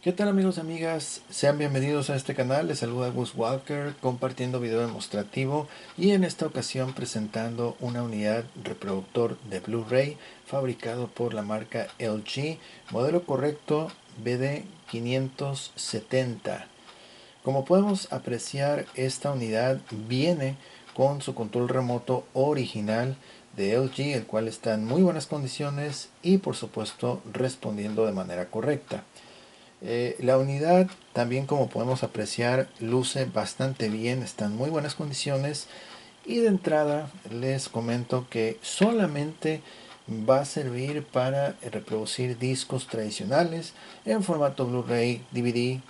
¿Qué tal amigos y amigas? Sean bienvenidos a este canal. Les saluda Gus Walker compartiendo video demostrativo y en esta ocasión presentando una unidad reproductor de Blu-ray fabricado por la marca LG, modelo correcto BD570. Como podemos apreciar, esta unidad viene con su control remoto original de LG, el cual está en muy buenas condiciones y por supuesto respondiendo de manera correcta. La unidad también, como podemos apreciar, luce bastante bien, está en muy buenas condiciones y de entrada les comento que solamente va a servir para reproducir discos tradicionales en formato Blu-ray, DVD,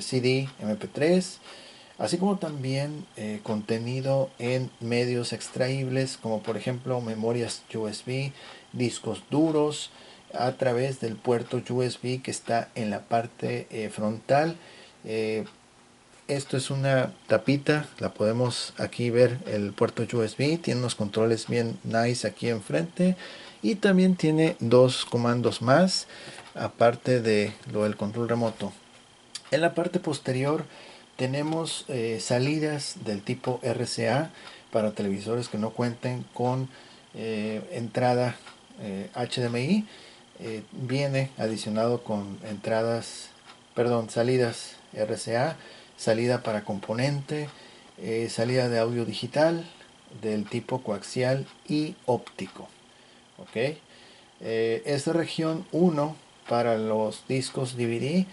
CD, MP3, así como también contenido en medios extraíbles como por ejemplo memorias USB, discos duros a través del puerto USB que está en la parte frontal. Eh, Esto es una tapita, la podemos aquí ver el puerto USB, tiene unos controles bien nice aquí enfrente y también tiene dos comandos más aparte de lo del control remoto. En la parte posterior tenemos salidas del tipo RCA para televisores que no cuenten con entrada HDMI. Viene adicionado con salidas RCA, salida para componente, salida de audio digital del tipo coaxial y óptico. ¿Ok? Es región 1 para los discos DVD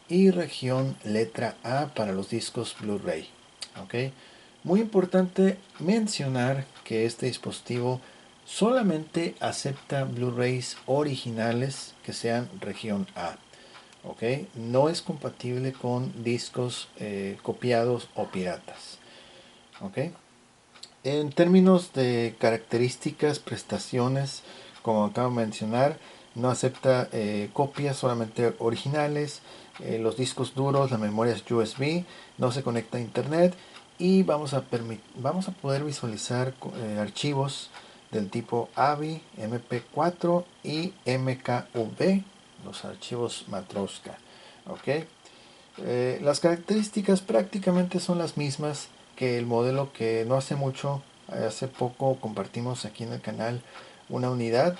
y región letra A para los discos Blu-ray. ¿Ok? Muy importante mencionar que este dispositivo solamente acepta Blu-rays originales que sean región A. ¿Ok? No es compatible con discos copiados o piratas. ¿Ok? En términos de características, prestaciones, como acabo de mencionar, no acepta copias, solamente originales. Los discos duros, las memorias USB, no se conecta a internet y vamos a poder visualizar archivos del tipo AVI, MP4 y MKV, los archivos Matroska. ¿Ok? Las características prácticamente son las mismas que el modelo que no hace mucho, hace poco compartimos aquí en el canal una unidad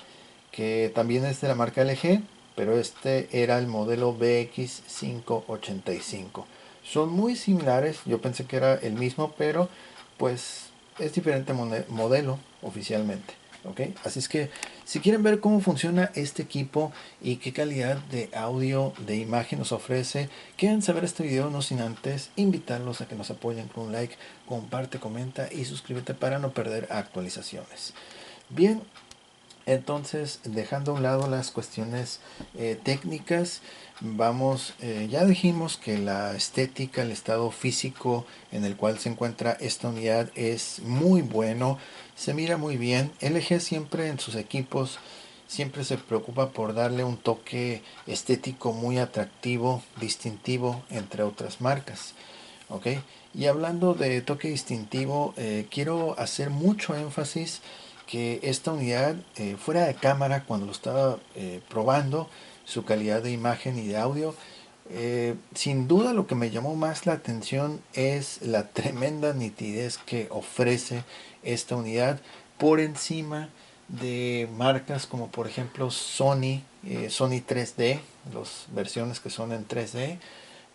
que también es de la marca LG, pero este era el modelo BX585. Son muy similares, yo pensé que era el mismo, pero pues es diferente modelo oficialmente. ¿Ok? Así es que si quieren ver cómo funciona este equipo y qué calidad de audio, de imagen nos ofrece, quieren saber este video, no sin antes invitarlos a que nos apoyen con un like, comparte, comenta y suscríbete para no perder actualizaciones. Bien, entonces, dejando a un lado las cuestiones técnicas, ya dijimos que la estética, el estado físico en el cual se encuentra esta unidad es muy bueno, se mira muy bien. LG siempre en sus equipos siempre se preocupa por darle un toque estético muy atractivo, distintivo entre otras marcas. ¿Ok? Y hablando de toque distintivo, quiero hacer mucho énfasis que esta unidad fuera de cámara cuando lo estaba probando, su calidad de imagen y de audio, sin duda lo que me llamó más la atención es la tremenda nitidez que ofrece esta unidad por encima de marcas como por ejemplo Sony, Sony 3D, las versiones que son en 3D,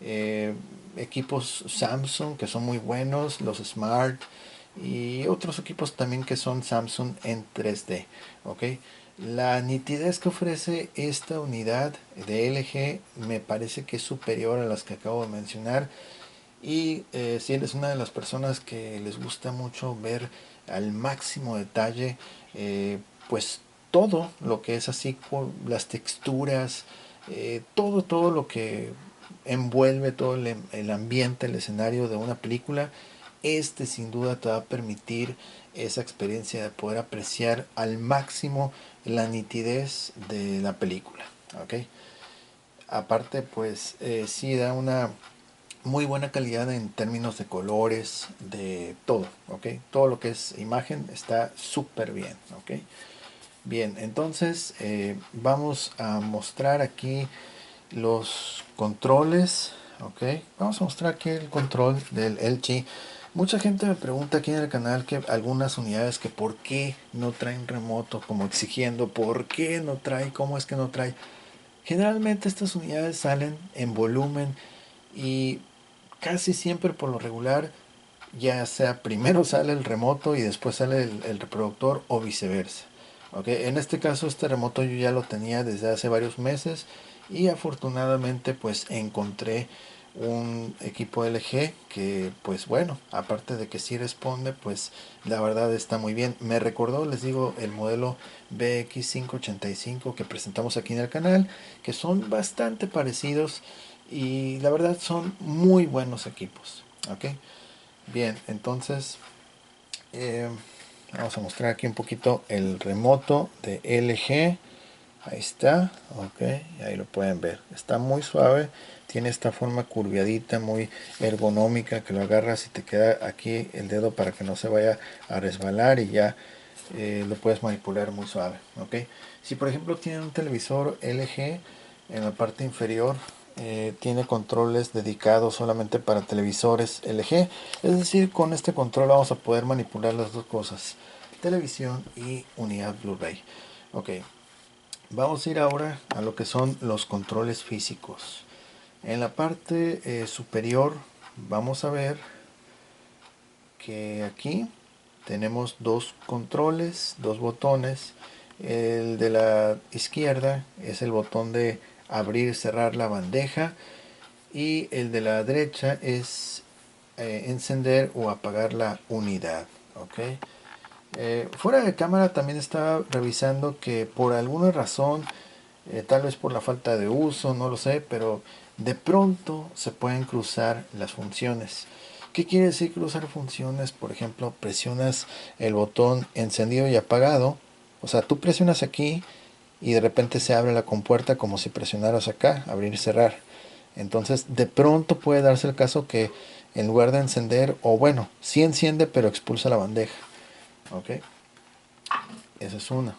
eh, equipos Samsung que son muy buenos, los Smart y otros equipos también que son Samsung en 3D. ¿Ok? La nitidez que ofrece esta unidad de LG me parece que es superior a las que acabo de mencionar. Y si eres una de las personas que les gusta mucho ver al máximo detalle, pues todo lo que es así, las texturas, todo lo que envuelve todo el ambiente, el escenario de una película, este sin duda te va a permitir esa experiencia de poder apreciar al máximo la nitidez de la película. ¿Ok? Aparte, pues sí da una muy buena calidad en términos de colores, de todo, ¿ok? Todo lo que es imagen está súper bien, ¿ok? Bien, entonces vamos a mostrar aquí los controles. Ok, vamos a mostrar aquí el control del LG. Mucha gente me pregunta aquí en el canal que algunas unidades que por qué no traen remoto, como exigiendo por qué no trae, cómo es que no trae. Generalmente estas unidades salen en volumen y casi siempre por lo regular, ya sea primero sale el remoto y después sale el reproductor o viceversa. Okay. En este caso este remoto yo ya lo tenía desde hace varios meses y afortunadamente pues encontré un equipo LG que pues bueno, aparte de que sí responde, pues la verdad está muy bien. Me recordó, les digo, el modelo BX585 que presentamos aquí en el canal, que son bastante parecidos y la verdad son muy buenos equipos. Ok, bien, entonces vamos a mostrar aquí un poquito el remoto de LG. Ahí está, ok, ahí lo pueden ver. Está muy suave, tiene esta forma curviadita, muy ergonómica, que lo agarras y te queda aquí el dedo para que no se vaya a resbalar y ya lo puedes manipular muy suave. Ok, si por ejemplo tienen un televisor LG, en la parte inferior tiene controles dedicados solamente para televisores LG. Es decir, con este control vamos a poder manipular las dos cosas, televisión y unidad Blu-ray. Ok, vamos a ir ahora a lo que son los controles físicos. En la parte superior vamos a ver que aquí tenemos dos controles, dos botones. El de la izquierda es el botón de abrir y cerrar la bandeja y el de la derecha es encender o apagar la unidad. ¿Ok? Fuera de cámara también estaba revisando que por alguna razón, tal vez por la falta de uso, no lo sé, pero de pronto se pueden cruzar las funciones. ¿Qué quiere decir cruzar funciones? Por ejemplo, presionas el botón encendido y apagado. O sea, tú presionas aquí y de repente se abre la compuerta como si presionaras acá, abrir y cerrar. Entonces, de pronto puede darse el caso que en lugar de encender, o bueno, sí enciende pero expulsa la bandeja. Ok, esa es una.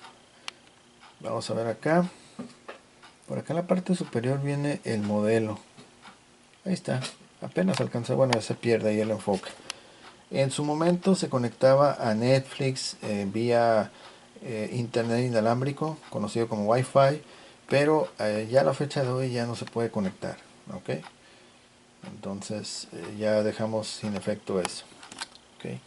Vamos a ver acá. Por acá en la parte superior viene el modelo. Ahí está. Apenas alcanza, bueno, se pierde ahí el enfoque. En su momento se conectaba a Netflix vía internet inalámbrico, conocido como Wi-Fi, pero ya a la fecha de hoy ya no se puede conectar. ¿Ok? Entonces ya dejamos sin efecto eso. ¿Ok?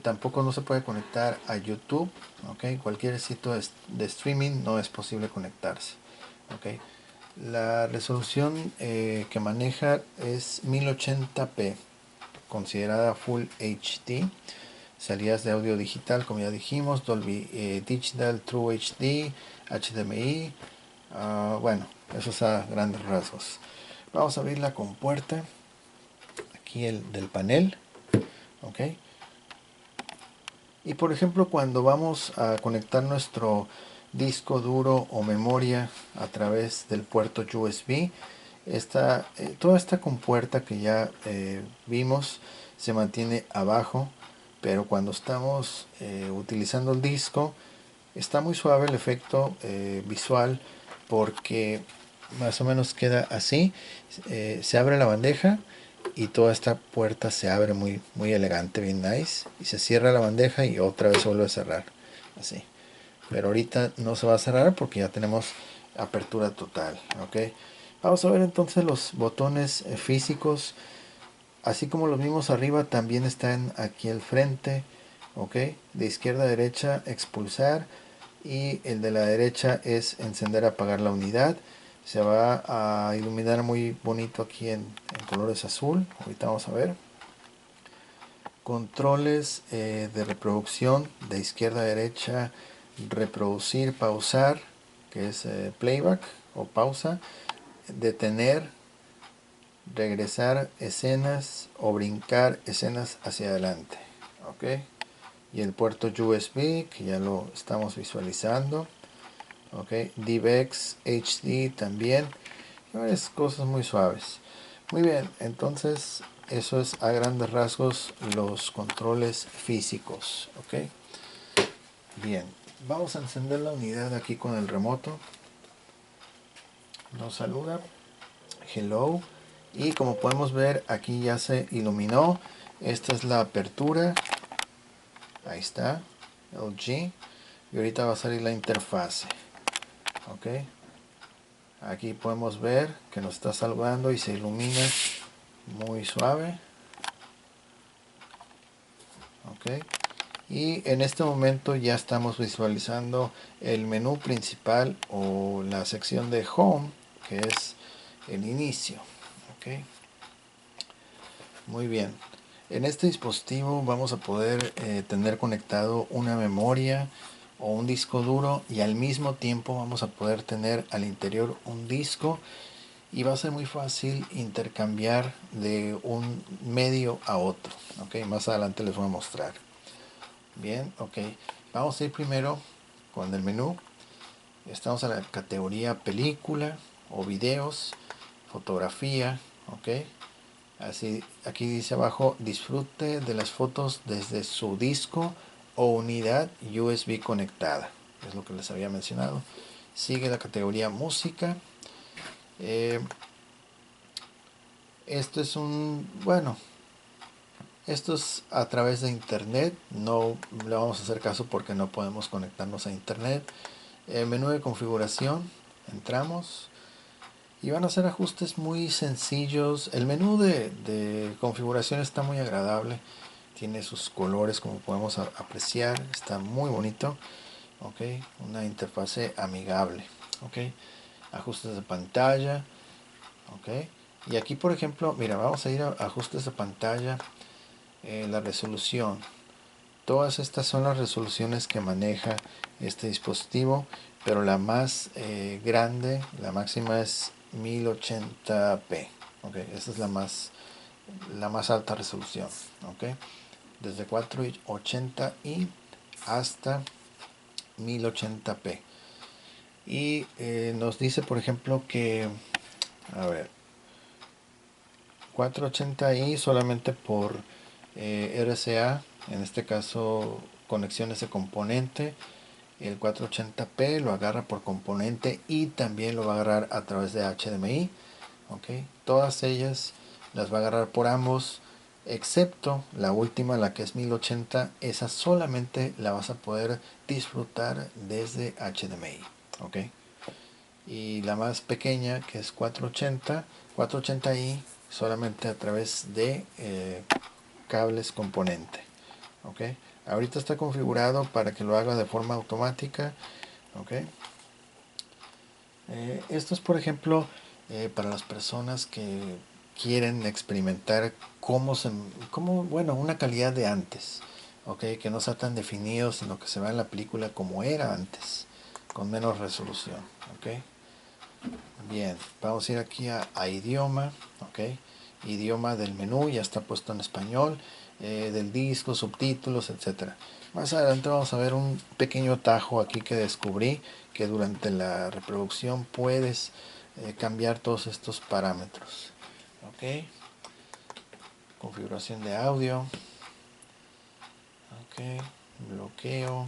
Tampoco no se puede conectar a YouTube. ¿Ok? Cualquier sitio de streaming no es posible conectarse. ¿Ok? La resolución que maneja es 1080p, considerada Full HD. Salidas de audio digital, como ya dijimos, Dolby Digital, True HD, HDMI. Bueno, eso es a grandes rasgos. Vamos a abrir la compuerta aquí del panel. Ok. Y por ejemplo, cuando vamos a conectar nuestro disco duro o memoria a través del puerto USB, toda esta compuerta que ya vimos se mantiene abajo, pero cuando estamos utilizando el disco está muy suave el efecto visual, porque más o menos queda así. Se abre la bandeja y toda esta puerta se abre muy, muy elegante, bien nice, y se cierra la bandeja y otra vez se vuelve a cerrar así. Pero ahorita no se va a cerrar porque ya tenemos apertura total. Ok, vamos a ver entonces los botones físicos. Así como los vimos arriba, también están aquí al frente. Ok, de izquierda a derecha expulsar, y el de la derecha es encender, apagar la unidad. Se va a iluminar muy bonito aquí en colores azul. Ahorita vamos a ver. Controles de reproducción de izquierda a derecha: reproducir, pausar, que es playback o pausa, detener, regresar escenas o brincar escenas hacia adelante. Ok, y el puerto USB que ya lo estamos visualizando. Ok, DivX HD también. Varias cosas muy suaves. Muy bien, entonces eso es a grandes rasgos los controles físicos. Ok, bien, vamos a encender la unidad aquí con el remoto. Nos saluda Hello, y como podemos ver aquí ya se iluminó. Esta es la apertura, ahí está, LG, y ahorita va a salir la interfase. Ok, aquí podemos ver que nos está saludando y se ilumina muy suave. Ok, y en este momento ya estamos visualizando el menú principal o la sección de Home, que es el inicio. Ok, muy bien. En este dispositivo vamos a poder tener conectado una memoria o un disco duro, y al mismo tiempo vamos a poder tener al interior un disco, y va a ser muy fácil intercambiar de un medio a otro. Ok, más adelante les voy a mostrar. Bien, ok, vamos a ir primero con el menú. Estamos en la categoría película o videos, fotografía. Ok, así aquí dice abajo: disfrute de las fotos desde su disco o unidad USB conectada, es lo que les había mencionado. Sigue la categoría música. Esto es esto es a través de internet, no le vamos a hacer caso porque no podemos conectarnos a internet. Menú de configuración, entramos y van a hacer ajustes muy sencillos. El menú de configuración está muy agradable, tiene sus colores como podemos apreciar, está muy bonito. Ok, una interfase amigable. Ok, ajustes de pantalla. Ok, y aquí por ejemplo, mira, vamos a ir a ajustes de pantalla. La resolución, todas estas son las resoluciones que maneja este dispositivo, pero la más grande, la máxima, es 1080p. Okay, esta es la más alta resolución. Okay, desde 480i hasta 1080p. Y nos dice por ejemplo que, a ver, 480i solamente por RCA, en este caso conexiones de componente. El 480p lo agarra por componente y también lo va a agarrar a través de HDMI. Okay, todas ellas las va a agarrar por ambos, excepto la última, la que es 1080. Esa solamente la vas a poder disfrutar desde HDMI. Okay, y la más pequeña, que es 480i, solamente a través de cables componente. Ok, ahorita está configurado para que lo haga de forma automática. Ok, esto es por ejemplo para las personas que quieren experimentar bueno, una calidad de antes. Ok, que no sea tan definido, sino que se vea en la película como era antes, con menos resolución. Ok, bien, vamos a ir aquí a idioma. Ok, idioma del menú ya está puesto en español, del disco, subtítulos, etcétera. Más adelante vamos a ver un pequeño atajo aquí que descubrí, que durante la reproducción puedes cambiar todos estos parámetros. Ok, configuración de audio. Ok, bloqueo,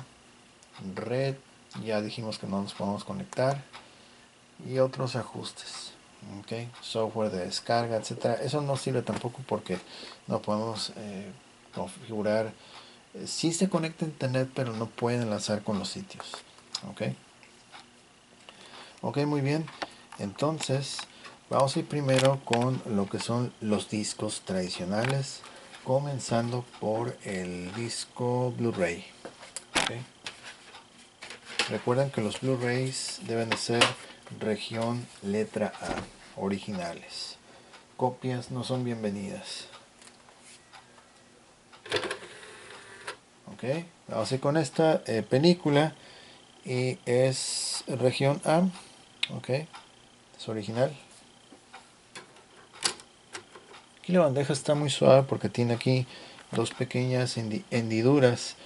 red, ya dijimos que no nos podemos conectar, y otros ajustes. Okay, software de descarga, etcétera. Eso no sirve tampoco porque no podemos configurar. Sí se conecta a internet, pero no pueden enlazar con los sitios. Ok, ok, muy bien. Entonces vamos a ir primero con lo que son los discos tradicionales, comenzando por el disco Blu-ray. Okay. Recuerden que los Blu-rays deben de ser región letra A, originales. Copias no son bienvenidas. Ok, vamos a ir con esta película y es región A. Ok, es original. Aquí la bandeja está muy suave porque tiene aquí dos pequeñas hendiduras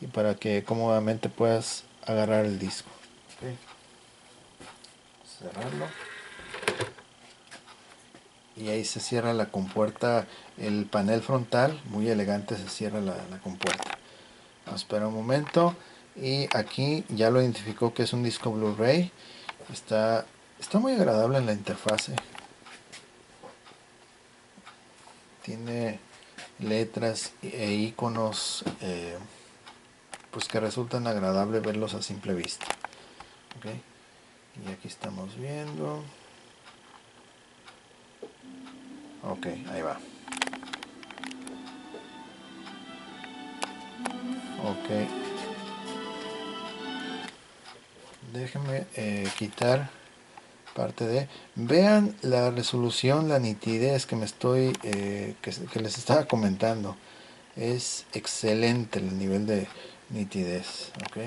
y para que cómodamente puedas agarrar el disco. Okay. Cerrarlo. Y ahí se cierra la compuerta, el panel frontal, muy elegante se cierra la compuerta. Vamos a esperar un momento y aquí ya lo identificó que es un disco Blu-ray. Está muy agradable en la interfase. tiene letras e iconos pues que resultan agradables verlos a simple vista. ¿Okay? Y aquí estamos viendo. Ok, ahí va. Ok. Déjenme quitar parte de... Vean la resolución, la nitidez que me estoy... que les estaba comentando. Es excelente el nivel de nitidez. Ok.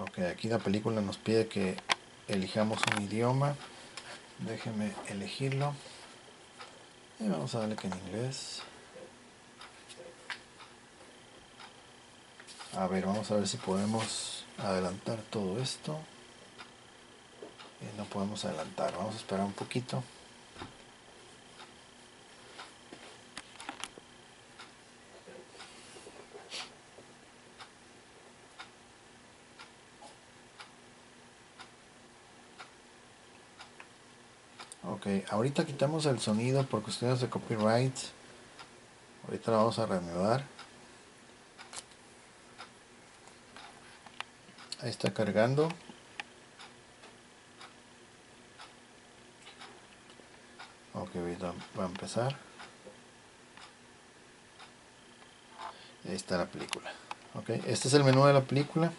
Ok, aquí la película nos pide que elijamos un idioma. Déjenme elegirlo. Y vamos a darle que en inglés. A ver, vamos a ver si podemos adelantar todo esto. No podemos adelantar, vamos a esperar un poquito. Ok, ahorita quitamos el sonido por cuestiones de copyright. Ahorita lo vamos a reanudar. Ahí está cargando. Ok, ahorita va a empezar. Y ahí está la película. Ok, este es el menú de la película.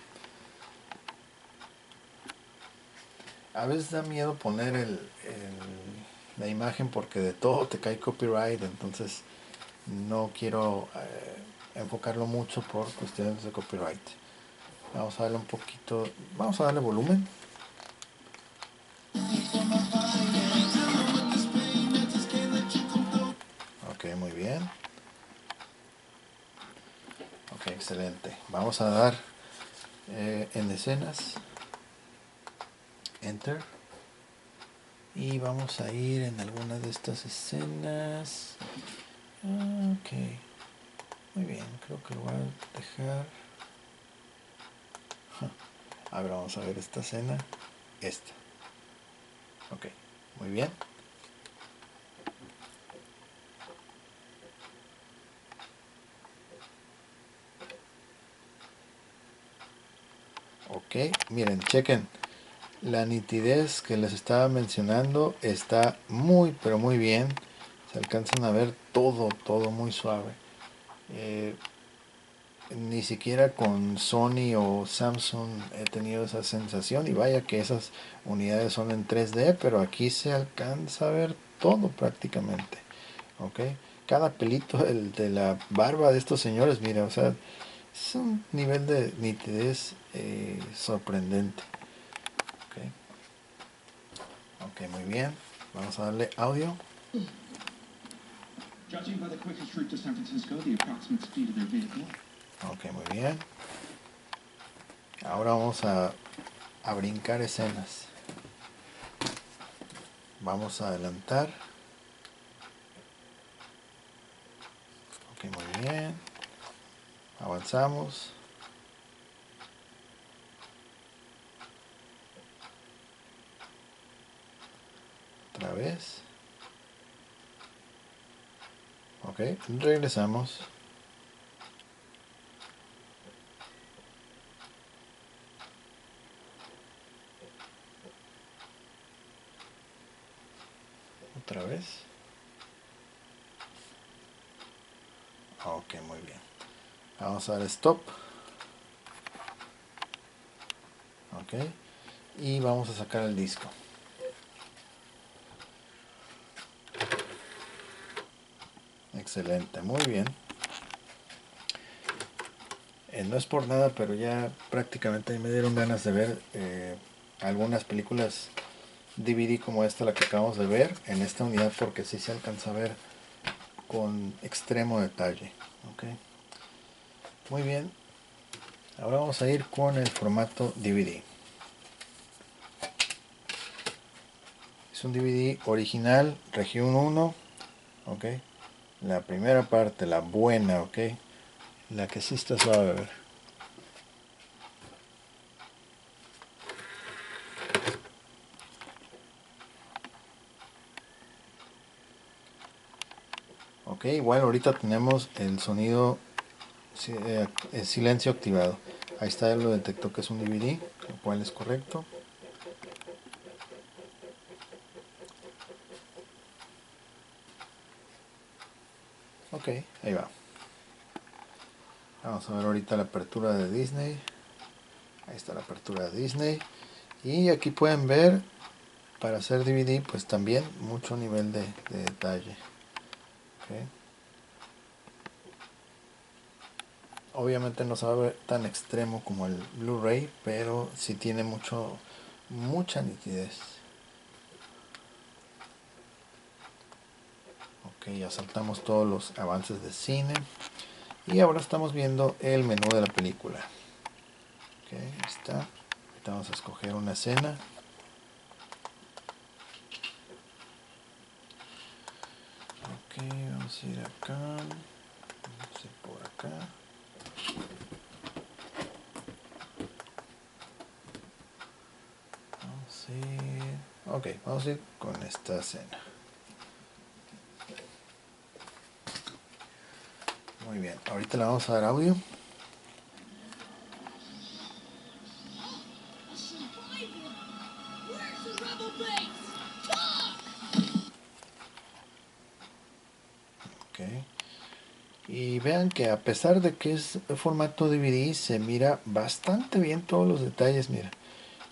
A veces da miedo poner la imagen porque de todo te cae copyright, entonces no quiero enfocarlo mucho por cuestiones de copyright. Vamos a darle un poquito, vamos a darle volumen. Ok, muy bien. Ok, excelente. Vamos a dar en escenas, enter, y vamos a ir en alguna de estas escenas. Ok, muy bien, creo que lo voy a dejar. A ver, vamos a ver esta escena, esta. Ok, muy bien. Ok, miren, chequen. La nitidez que les estaba mencionando está muy, pero muy bien. Se alcanzan a ver todo muy suave. Ni siquiera con Sony o Samsung he tenido esa sensación. Y vaya que esas unidades son en 3D, pero aquí se alcanza a ver todo prácticamente. Ok, cada pelito de la barba de estos señores, mira, o sea, es un nivel de nitidez sorprendente. Ok, muy bien. Vamos a darle audio. Ok, muy bien. Ahora vamos a brincar escenas. Vamos a adelantar. Ok, muy bien. Avanzamos. Otra vez. Ok, regresamos. Otra vez. Ok, muy bien. Vamos a dar stop. Ok. Y vamos a sacar el disco. Excelente, muy bien. No es por nada, pero ya prácticamente me dieron ganas de ver algunas películas DVD como esta, la que acabamos de ver, en esta unidad, porque sí se alcanza a ver con extremo detalle. Okay. Muy bien. Ahora vamos a ir con el formato DVD. Es un DVD original, región 1. Ok. La primera parte, la buena, ok. La que sí está suave a ver. Ok, igual ahorita tenemos el sonido, el silencio activado. Ahí está, lo detectó que es un DVD, lo cual es correcto. Ok, ahí va. Vamos a ver ahorita la apertura de Disney. Ahí está la apertura de Disney. Y aquí pueden ver, para hacer DVD, pues también mucho nivel de detalle. Okay. Obviamente no se va a ver tan extremo como el Blu-ray, pero sí tiene mucha nitidez. Ok, ya saltamos todos los avances de cine. Y ahora estamos viendo el menú de la película. Ok, ahí está. Ahorita vamos a escoger una escena. Ok, vamos a ir acá. Vamos a ir por acá. Vamos a ir... Ok, vamos a ir con esta escena. Muy bien, ahorita le vamos a dar audio. Ok. Y vean que a pesar de que es formato DVD, se mira bastante bien todos los detalles. Mira,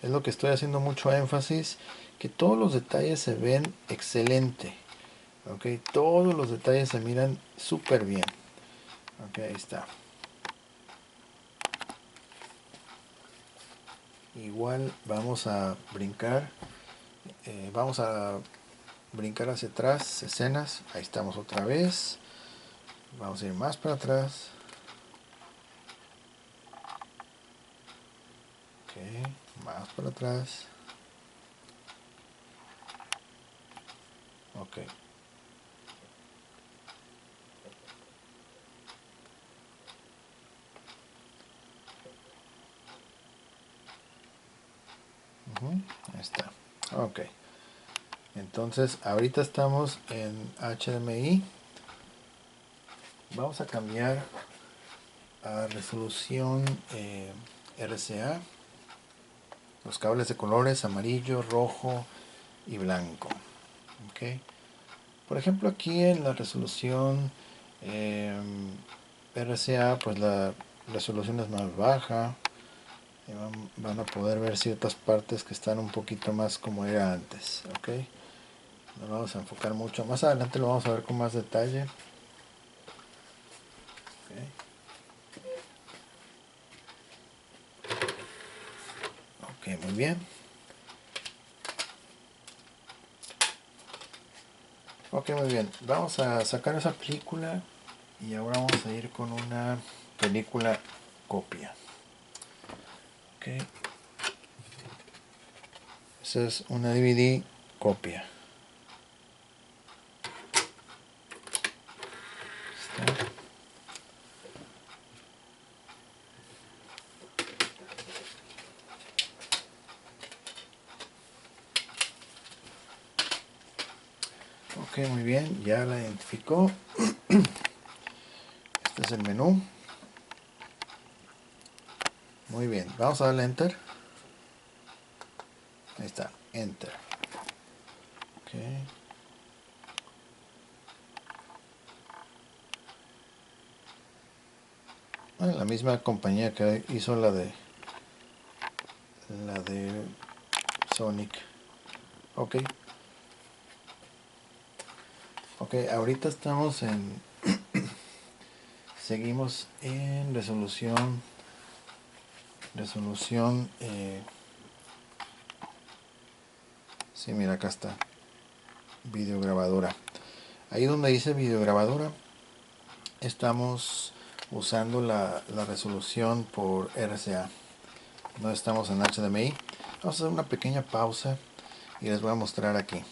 es lo que estoy haciendo mucho énfasis, que todos los detalles se ven excelente. Ok, todos los detalles se miran súper bien. Ok, ahí está. Igual vamos a brincar. Vamos a brincar hacia atrás, escenas. Ahí estamos otra vez. Vamos a ir más para atrás. Ok, más para atrás. Ok. Ahí está. Ok. Entonces, ahorita estamos en HDMI. Vamos a cambiar a resolución RCA. Los cables de colores amarillo, rojo y blanco. Ok. Por ejemplo, aquí en la resolución RCA, pues la resolución es más baja. Van a poder ver ciertas partes que están un poquito más como era antes. Ok. Nos vamos a enfocar mucho. Más adelante lo vamos a ver con más detalle. Okay. Ok, muy bien. Ok, muy bien. Vamos a sacar esa película y ahora vamos a ir con una película copia. Ok. Esa es una DVD copia. Está. Ok, muy bien. Ya la identificó. Este es el menú. Muy bien. Vamos a darle Enter. Ahí está. Enter. Ok. La misma compañía que hizo la de Sonic. Ok. Ok, ahorita estamos en... Seguimos en resolución... Resolución... sí, mira, acá está. Videograbadora. Ahí donde dice videograbadora, estamos usando la resolución por RCA. No estamos en HDMI. Vamos a hacer una pequeña pausa y les voy a mostrar aquí.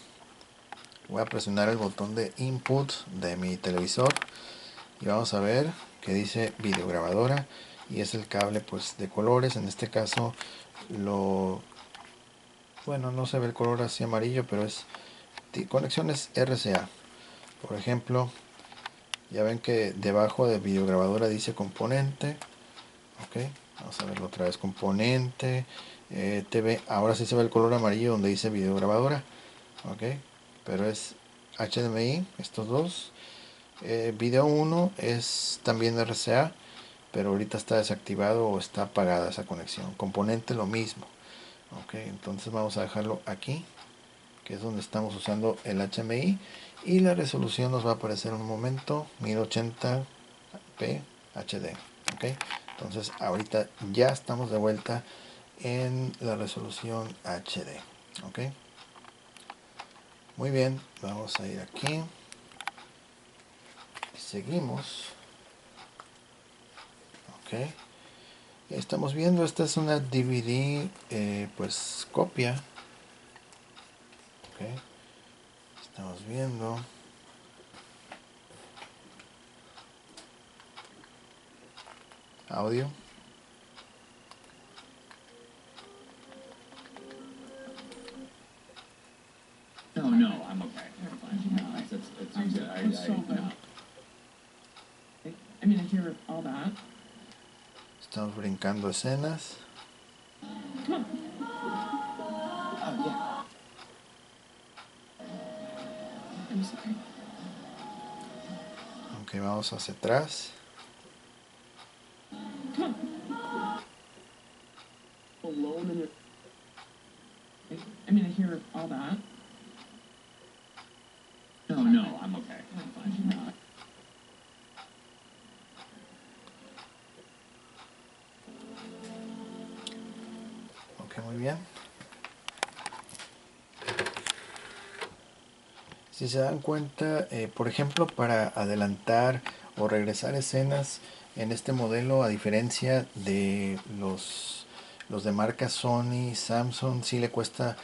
Voy a presionar el botón de input de mi televisor y vamos a ver que dice videograbadora y es el cable pues de colores. En este caso bueno, no se ve el color así amarillo, pero es conexiones RCA. Por ejemplo, Ya ven que debajo de videograbadora dice componente. Ok, vamos a verlo otra vez. Componente, TV. Ahora sí se ve el color amarillo donde dice videograbadora. Ok, pero es HDMI, estos dos. Video 1 es también RCA, pero ahorita está desactivado o está apagada esa conexión. Componente lo mismo. Ok, entonces vamos a dejarlo aquí, que es donde estamos usando el HMI, y la resolución nos va a aparecer en un momento 1080p HD. Ok, entonces ahorita ya estamos de vuelta en la resolución HD. Ok, muy bien, vamos a ir aquí, seguimos. Ok, estamos viendo, esta es una DVD pues copia. Ok, estamos viendo. Audio. No, no, I'm okay. I'm fine. No, it's good. No. I mean, I hear all that. Estamos brincando escenas. Come on. Oh, yeah. I'm sorry. Ok, vamos hacia atrás. Come on. Alone in your... I mean, I hear all that. No, no, I'm okay. I'm fine. No. Ok, muy bien. Si se dan cuenta, por ejemplo, para adelantar o regresar escenas en este modelo, a diferencia de los de marca Sony, Samsung, sí le cuesta,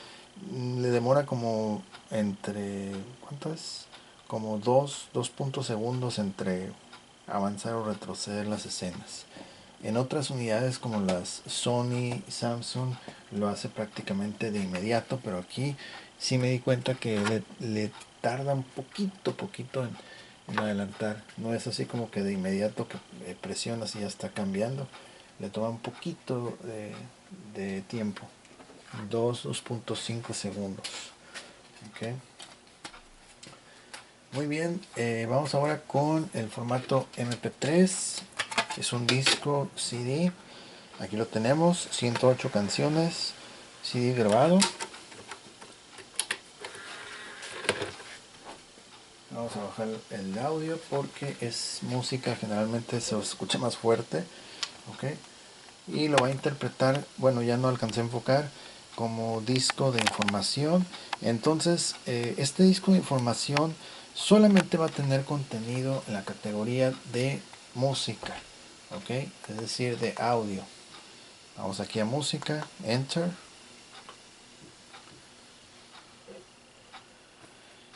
le demora como entre, ¿cuánto es? Como 2 segundos entre avanzar o retroceder las escenas. En otras unidades como las Sony, Samsung, lo hace prácticamente de inmediato, pero aquí sí me di cuenta que le tarda un poquito en adelantar. No es así como que de inmediato que presionas y ya está cambiando. Le toma un poquito de tiempo. 2.5 segundos. Okay. Muy bien, vamos ahora con el formato MP3. Es un disco CD. Aquí lo tenemos, 108 canciones, CD grabado. Vamos a bajar el audio porque es música, generalmente se escucha más fuerte. ¿Ok? Y lo va a interpretar, bueno, ya no alcancé a enfocar, como disco de información. Entonces, este disco de información solamente va a tener contenido en la categoría de música. ¿Ok? Es decir, de audio. Vamos aquí a música, enter.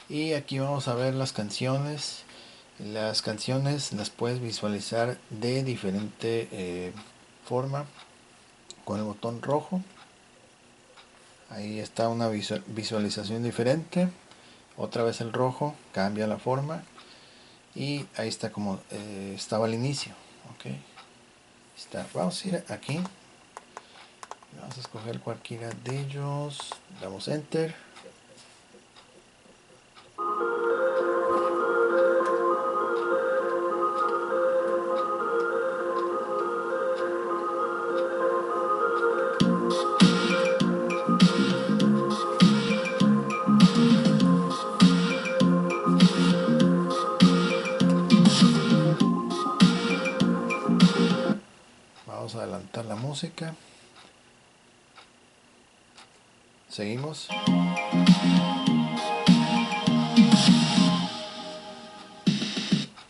Y aquí vamos a ver las canciones. Las canciones las puedes visualizar de diferente forma con el botón rojo. Ahí está una visualización diferente. Otra vez el rojo cambia la forma. Y ahí está como estaba al inicio. Ok. Está. Vamos a ir aquí. Vamos a escoger cualquiera de ellos. Damos enter. Vamos a adelantar la música. Seguimos.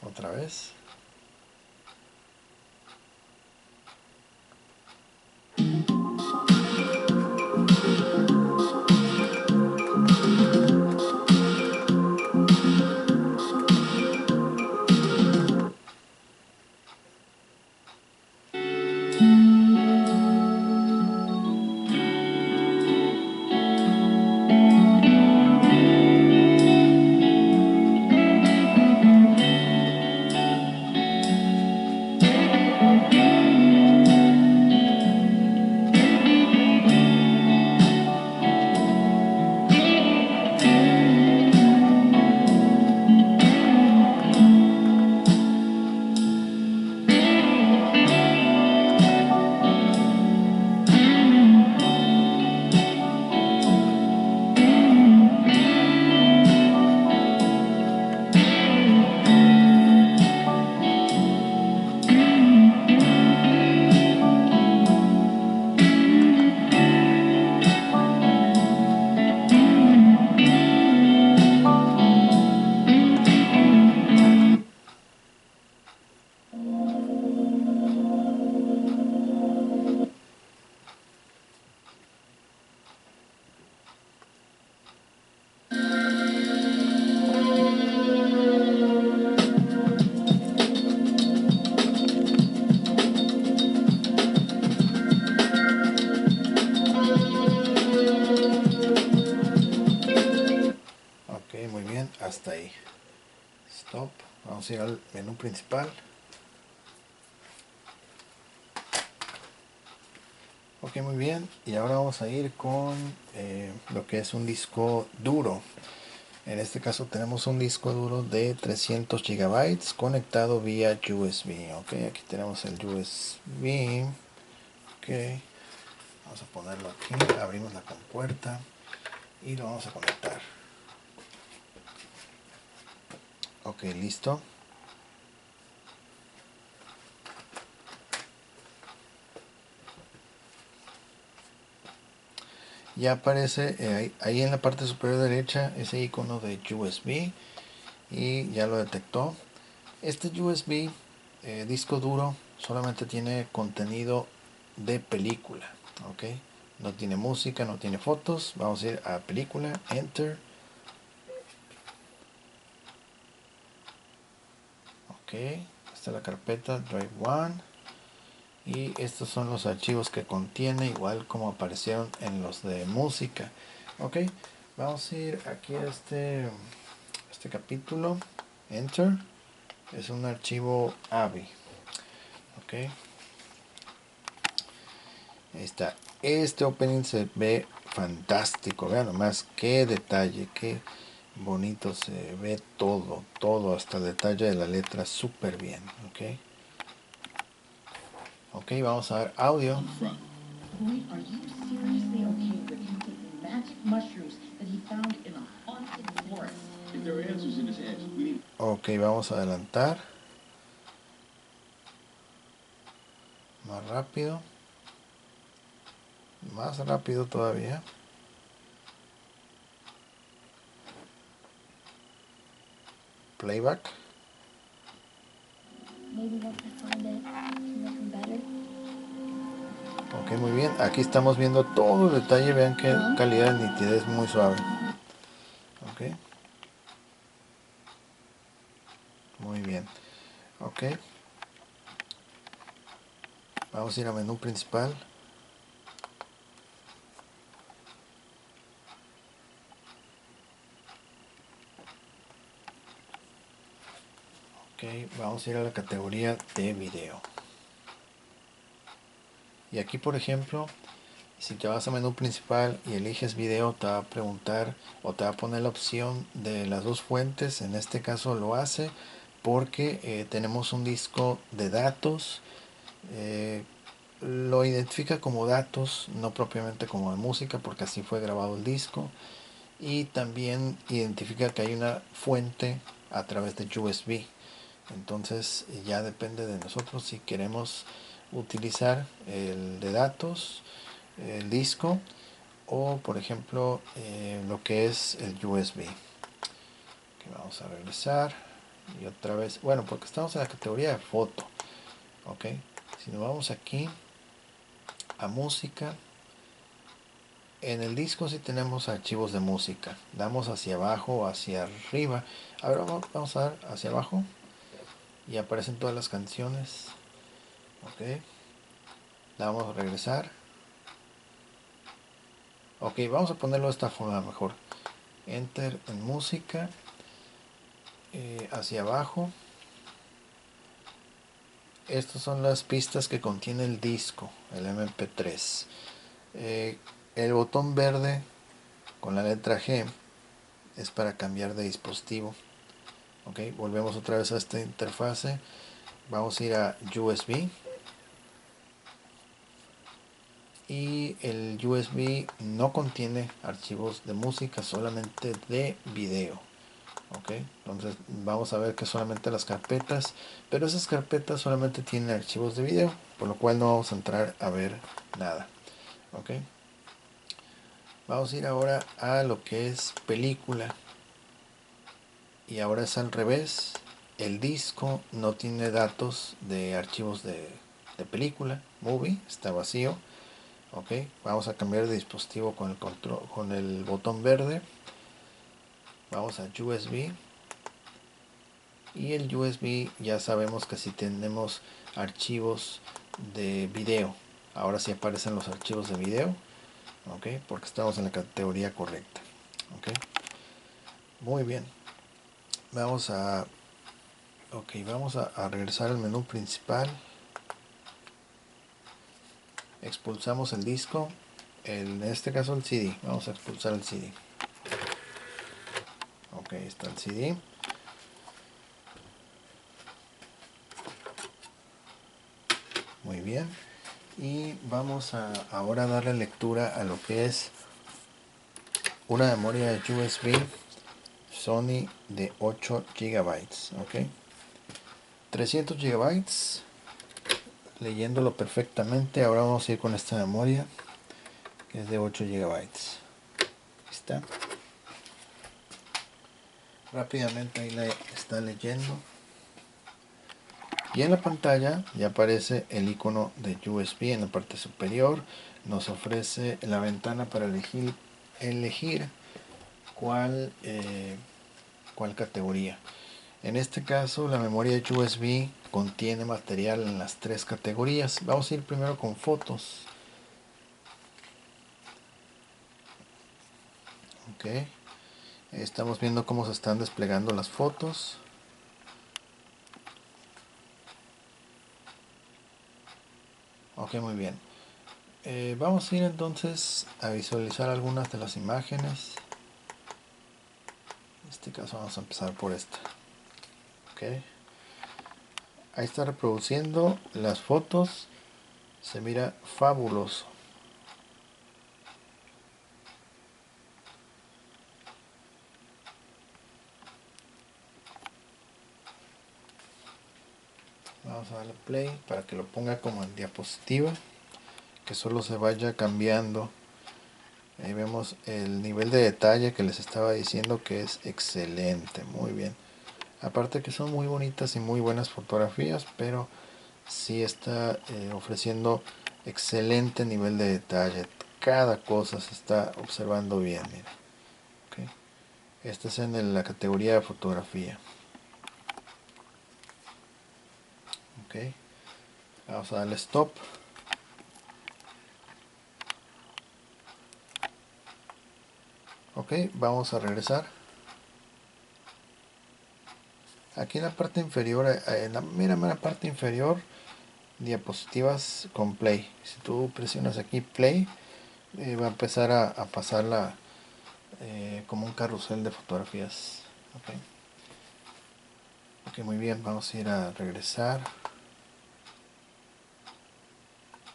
Otra vez. hasta ahí. Stop. Vamos a ir al menú principal. Ok, muy bien. Y ahora vamos a ir con lo que es un disco duro. En este caso tenemos un disco duro de 300 GB conectado vía USB. Ok, aquí tenemos el USB. Ok, vamos a ponerlo aquí. Abrimos la compuerta y lo vamos a conectar. Ok, listo. Ya aparece ahí en la parte superior derecha ese icono de USB y ya lo detectó. Este USB disco duro solamente tiene contenido de película, ok, no tiene música, no tiene fotos. Vamos a ir a película, enter. Ok, esta es la carpeta drive 1 y estos son los archivos que contiene, igual como aparecieron en los de música. Ok, vamos a ir aquí a este capítulo, enter. Es un archivo AVI. Ok, ahí está. Este opening se ve fantástico. Vean nomás qué detalle, qué bonito se ve todo, todo hasta el detalle de la letra súper bien. Ok, ok, vamos a ver audio. Boyd, are you seriously okay with him taking magic mushrooms that he found in a haunted forest? If there are answers in his head, we need... Ok, vamos a adelantar. Más rápido. Más rápido todavía. Playback. Maybe once I find it, I can make them better. Ok, muy bien. Aquí estamos viendo todo el detalle. Vean qué calidad de nitidez muy suave. Ok. Muy bien. Ok. Vamos a ir a menú principal. Ok, vamos a ir a la categoría de video. Y aquí, por ejemplo, si te vas a menú principal y eliges video, te va a preguntar o te va a poner la opción de las dos fuentes. En este caso lo hace porque tenemos un disco de datos. Lo identifica como datos, no propiamente como de música, porque así fue grabado el disco. Y también identifica que hay una fuente a través de USB. Entonces ya depende de nosotros si queremos utilizar el de datos, el disco, o por ejemplo lo que es el USB. Que vamos a regresar y otra vez, bueno, porque estamos en la categoría de foto. Ok, si nos vamos aquí a música, en el disco sí tenemos archivos de música. Damos hacia abajo o hacia arriba. A ver, vamos a dar hacia abajo y aparecen todas las canciones. Ok, damos a regresar. Ok, vamos a ponerlo de esta forma mejor. Enter en música, hacia abajo. Estas son las pistas que contiene el disco, el MP3. El botón verde con la letra G es para cambiar de dispositivo. Ok, volvemos otra vez a esta interfase. Vamos a ir a USB. Y el USB no contiene archivos de música, solamente de video. Ok, entonces vamos a ver que solamente las carpetas, pero esas carpetas solamente tienen archivos de video, por lo cual no vamos a entrar a ver nada. Ok, vamos a ir ahora a lo que es película, y ahora es al revés. El disco no tiene datos de archivos de película, movie, está vacío. Ok, vamos a cambiar de dispositivo con el control, con el botón verde. Vamos a USB. Y el USB ya sabemos que si tenemos archivos de video, ahora sí aparecen los archivos de video. Ok, porque estamos en la categoría correcta. Ok, muy bien. vamos a regresar al menú principal. Expulsamos el disco, en este caso el CD. Vamos a expulsar el CD. Ok, está el CD. Muy bien. Y vamos a ahora darle lectura a lo que es una memoria USB Sony de 8 GB. Ok, 300 GB, leyéndolo perfectamente. Ahora vamos a ir con esta memoria que es de 8 GB. Ahí está. Rápidamente ahí la está leyendo. Y en la pantalla ya aparece el icono de USB en la parte superior. Nos ofrece la ventana para elegir cuál categoría. En este caso la memoria USB contiene material en las 3 categorías. Vamos a ir primero con fotos. Ok, estamos viendo cómo se están desplegando las fotos. Ok, muy bien. Vamos a ir entonces a visualizar algunas de las imágenes. En este caso vamos a empezar por esta. Ok, ahí está reproduciendo las fotos. Se mira fabuloso. Vamos a darle play para que lo ponga como en diapositiva, que solo se vaya cambiando. Ahí vemos el nivel de detalle que les estaba diciendo, que es excelente. Muy bien. Aparte que son muy bonitas y muy buenas fotografías, pero sí está ofreciendo excelente nivel de detalle. Cada cosa se está observando bien. Mira. Okay. Este es en la categoría de fotografía. Okay. Vamos a darle stop. Ok, vamos a regresar. Aquí en la parte inferior, en la mera parte inferior, diapositivas con play. Si tú presionas aquí play, va a empezar a pasarla como un carrusel de fotografías. Okay. Ok, muy bien, vamos a ir a regresar.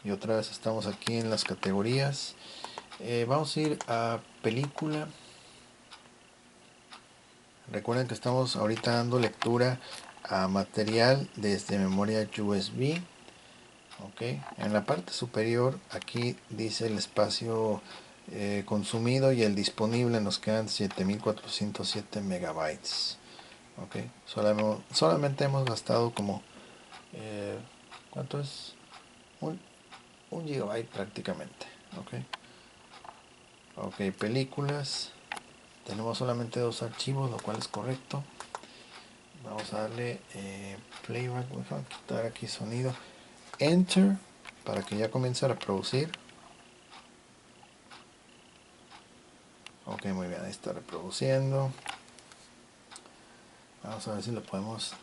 Y otra vez estamos aquí en las categorías. Vamos a ir a película. Recuerden que estamos ahorita dando lectura a material desde memoria USB. Okay. En la parte superior aquí dice el espacio consumido y el disponible. Nos quedan 7407 megabytes. Okay. Solamente hemos gastado como ¿cuánto es? Un gigabyte prácticamente. Okay. Ok, películas. Tenemos solamente 2 archivos, lo cual es correcto. Vamos a darle playback. Voy a quitar aquí sonido. Enter para que ya comience a reproducir. Ok, muy bien, ahí está reproduciendo. Vamos a ver si lo podemos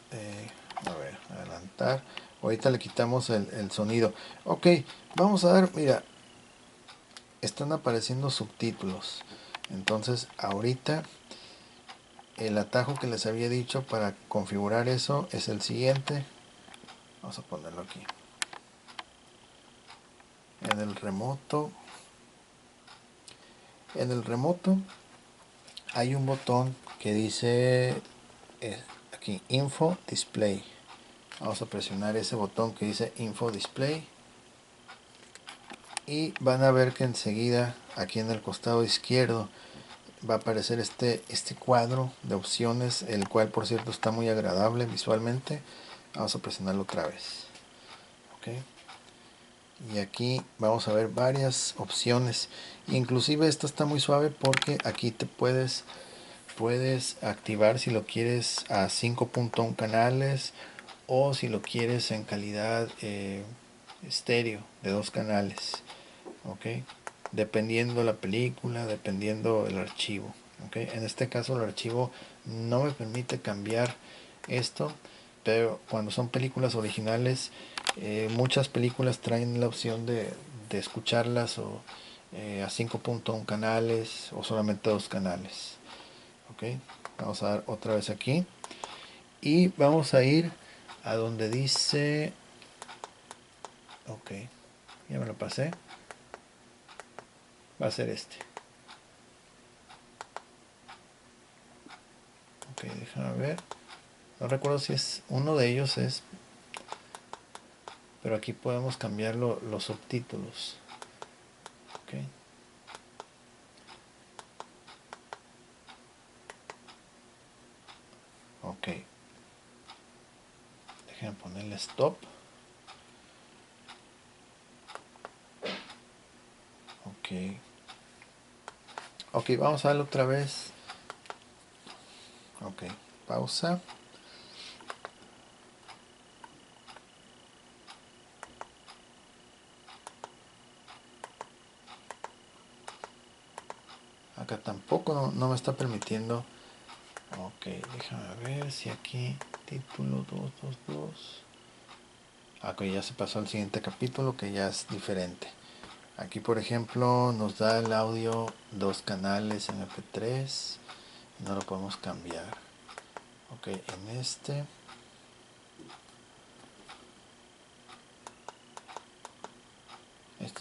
adelantar. Ahorita le quitamos el sonido. Ok, vamos a ver, mira, están apareciendo subtítulos. Entonces ahorita el atajo que les había dicho para configurar eso es el siguiente. Vamos a ponerlo aquí. En el remoto hay un botón que dice aquí Info Display. Vamos a presionar ese botón que dice Info Display y van a ver que enseguida aquí en el costado izquierdo va a aparecer este cuadro de opciones, el cual por cierto está muy agradable visualmente. Vamos a presionarlo otra vez. Okay. Y aquí vamos a ver varias opciones, inclusive esta está muy suave porque aquí te puedes activar si lo quieres a 5.1 canales o si lo quieres en calidad estéreo de 2 canales. Ok, dependiendo la película, dependiendo el archivo. ¿okay? En este caso el archivo no me permite cambiar esto, pero cuando son películas originales, muchas películas traen la opción de escucharlas o a 5.1 canales o solamente 2 canales. ¿Okay? Vamos a dar otra vez aquí y vamos a ir a donde dice, ok, ya me lo pasé, va a ser este. Ok, déjame ver, no recuerdo si es uno de ellos, pero aquí podemos cambiar los subtítulos. Ok, ok, déjenme ponerle stop. Ok, ok, vamos a darle otra vez. Ok, pausa. Acá tampoco no me está permitiendo. Ok, déjame ver si aquí título 222. Ok, ya se pasó al siguiente capítulo que ya es diferente. Aquí por ejemplo nos da el audio 2 canales MP3. No lo podemos cambiar. Ok, en este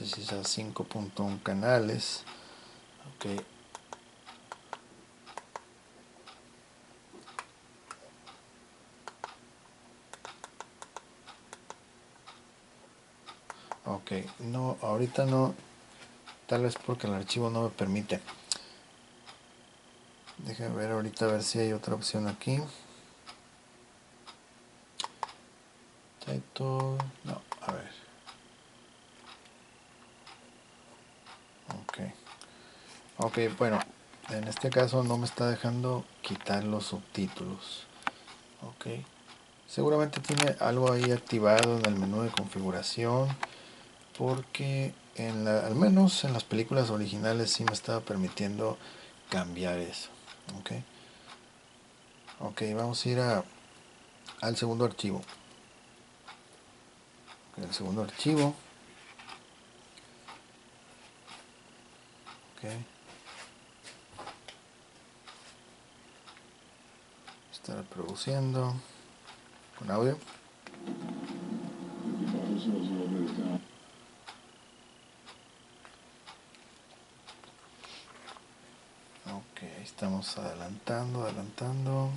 sí es a 5.1 canales. Ok. Ok, no, ahorita no, tal vez porque el archivo no me permite. Déjenme ver ahorita a ver si hay otra opción aquí. Title, no, a ver. Ok, ok, bueno, en este caso no me está dejando quitar los subtítulos. Ok, seguramente tiene algo ahí activado en el menú de configuración, porque al menos en las películas originales sí me estaba permitiendo cambiar eso. Ok, ok, vamos a ir al segundo archivo. El segundo archivo. Ok, está reproduciendo con audio. Ok, estamos adelantando.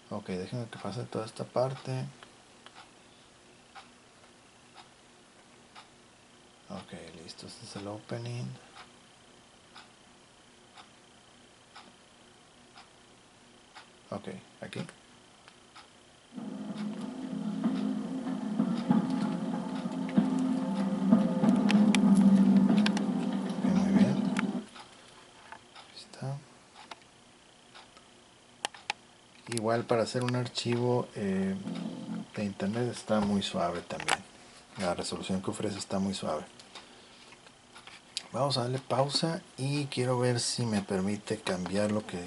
Ok, déjenme que pase toda esta parte. Ok, listo, este es el opening. Ok, aquí. Ok, muy bien. Ahí está. Igual para hacer un archivo de internet está muy suave también. La resolución que ofrece está muy suave. Vamos a darle pausa y quiero ver si me permite cambiar lo que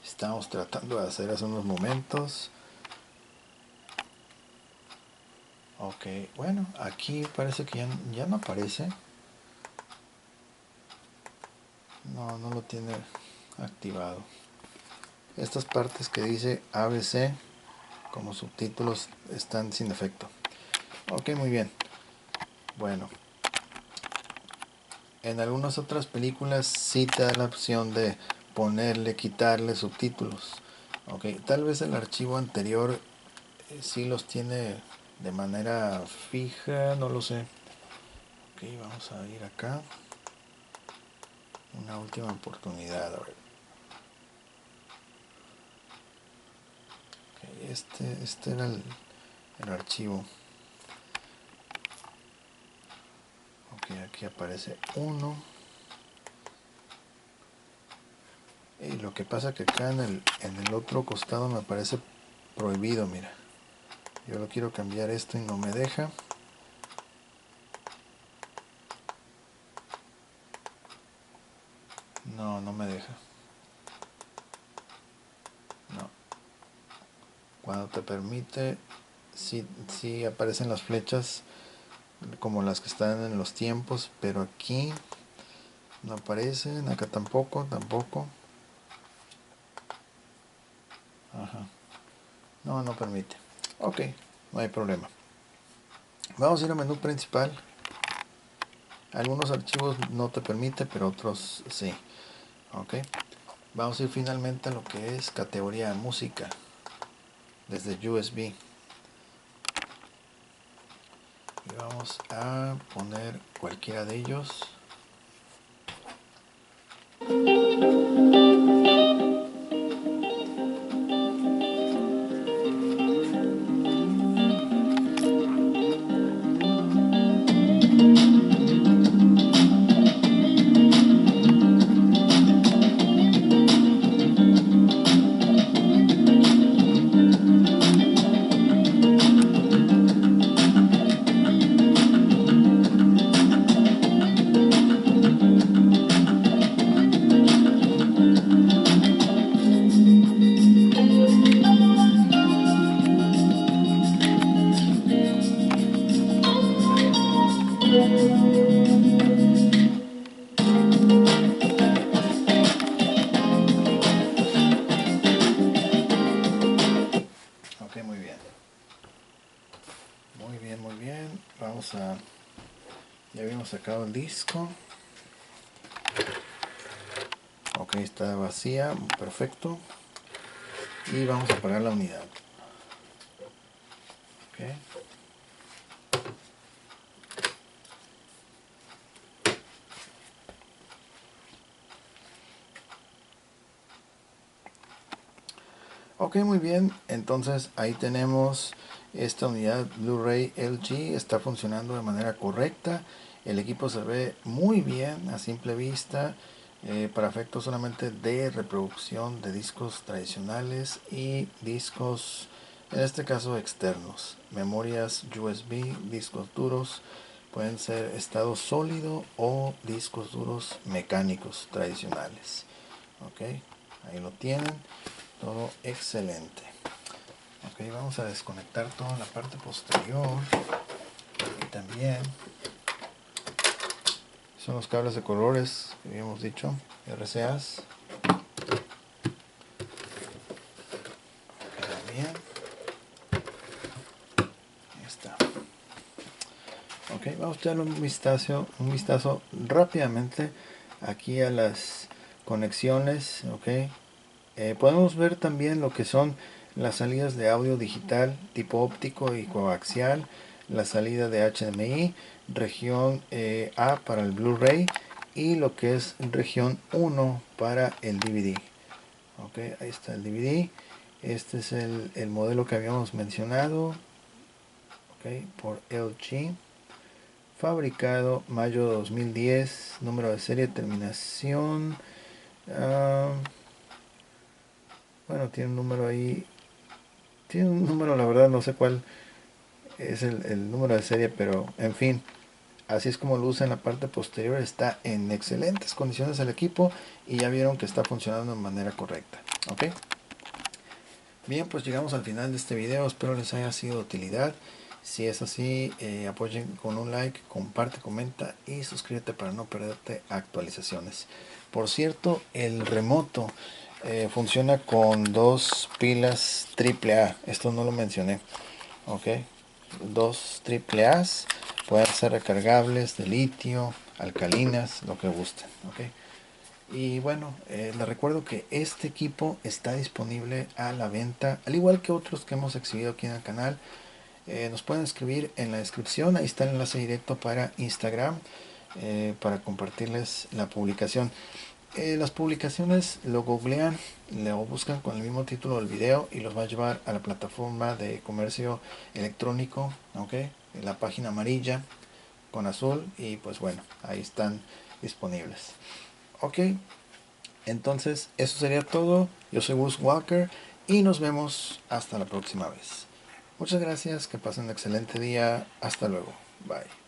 estábamos tratando de hacer hace unos momentos. Ok, bueno, aquí parece que ya no aparece. No lo tiene activado. Estas partes que dice ABC como subtítulos están sin efecto. Ok, muy bien. Bueno, en algunas otras películas sí te da la opción de ponerle, quitarle subtítulos. Ok, tal vez el archivo anterior sí los tiene de manera fija, no lo sé. Ok, vamos a ir acá. Una última oportunidad, a ver. Okay, este era el archivo. Ok, aquí aparece 1. Y lo que pasa que acá en el otro costado me aparece prohibido, mira. Yo lo quiero cambiar esto y no me deja. No, no me deja. No. Cuando te permite, sí aparecen las flechas como las que están en los tiempos, pero aquí no aparecen, acá tampoco. Ajá. No, no permite. Ok, no hay problema. Vamos a ir al menú principal. Algunos archivos no te permite, pero otros sí. Ok. Vamos a ir finalmente a lo que es categoría música. Desde USB. Y vamos a poner cualquiera de ellos. Ok, muy bien. Muy bien. Vamos a... Ya habíamos sacado el disco. Ok, está vacía. Perfecto. Y vamos a apagar la unidad. Ok. Ok, muy bien. Entonces ahí tenemos esta unidad Blu-ray LG. Está funcionando de manera correcta. El equipo se ve muy bien a simple vista. Para efectos solamente de reproducción de discos tradicionales y discos, en este caso externos. Memorias USB, discos duros. Pueden ser estado sólido o discos duros mecánicos tradicionales. Ok, ahí lo tienen. Todo excelente. Ok, vamos a desconectar toda la parte posterior. Y también son los cables de colores que habíamos dicho, RCAs. Queda bien. Ahí está. Ok, vamos a echarle un vistazo rápidamente aquí a las conexiones. Ok, podemos ver también lo que son las salidas de audio digital tipo óptico y coaxial, la salida de HDMI, región A para el Blu-ray y lo que es región 1 para el DVD. Ok, ahí está el DVD. Este es el modelo que habíamos mencionado. Ok, por LG. Fabricado mayo 2010. Número de serie, terminación. Bueno, tiene un número ahí. Tiene un número, la verdad no sé cuál es el número de serie, pero en fin, así es como luce en la parte posterior. Está en excelentes condiciones el equipo y ya vieron que está funcionando de manera correcta. Ok, bien, pues llegamos al final de este video. Espero les haya sido de utilidad. Si es así, apoyen con un like, comparte, comenta y suscríbete para no perderte actualizaciones. Por cierto, el remoto funciona con dos pilas AAA. Esto no lo mencioné. Ok, dos AAAs. Pueden ser recargables de litio, alcalinas, lo que gusten. Ok, y bueno, les recuerdo que este equipo está disponible a la venta, al igual que otros que hemos exhibido aquí en el canal. Nos pueden escribir en la descripción, ahí está el enlace directo para Instagram, para compartirles la publicación. Las publicaciones lo googlean, lo buscan con el mismo título del video y los va a llevar a la plataforma de comercio electrónico, ¿ok? En la página amarilla con azul y pues bueno, ahí están disponibles. Ok, entonces eso sería todo. Yo soy Gus Walker y nos vemos hasta la próxima vez. Muchas gracias, que pasen un excelente día. Hasta luego. Bye.